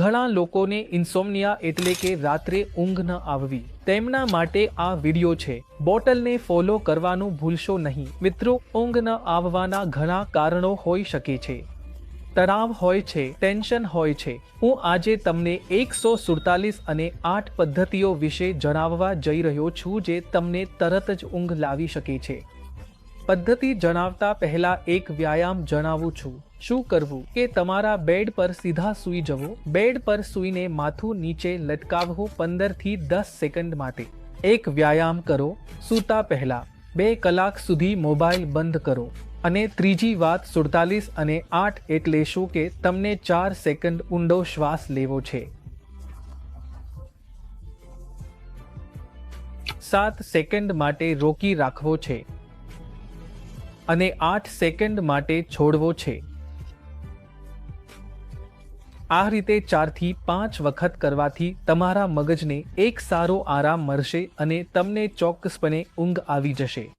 ઘણા લોકોને ઇન્સોમ્નિયા એટલે કે રાત્રે ઊંઘ ન આવવી, તેમના માટે આ વિડિયો છે. બોટલને ફોલો કરવાનું ભૂલશો નહીં. મિત્રો, ઊંઘ ન આવવાના ઘણા કારણો હોઈ શકે છે. તણાવ હોય છે, ટેન્શન હોય છે. હું આજે તમને 147 અને 8 પદ્ધતિઓ વિશે જણાવવા જઈ રહ્યો છું જે તમને તરત જ ઊંઘ લાવી શકે છે. પદ્ધતિ જણાવતા પહેલા એક વ્યાયામ જણાવું છું. શું કરવું કે તમારા બેડ પર સીધા સૂઈ જવો. બેડ પર સૂઈને માથું નીચે લટકાવવું 15 થી 10 સેકન્ડ માટે. એક વ્યાયામ કરો. સૂતા પહેલા 2 કલાક સુધી મોબાઈલ બંધ કરો. અને ત્રીજી વાત 47 અને 8 એટલે શું કે તમને 4 સેકન્ડ ઊંડો શ્વાસ લેવો છે, 7 સેકન્ડ માટે રોકી રાખવો છે અને 8 સેકન્ડ માટે છોડવો છે. આ રીતે 4 થી 5 વખત કરવાથી તમારા મગજને એક સારો આરામ મળશે અને તમને ચોક્કસપણે ઊંઘ આવી જશે.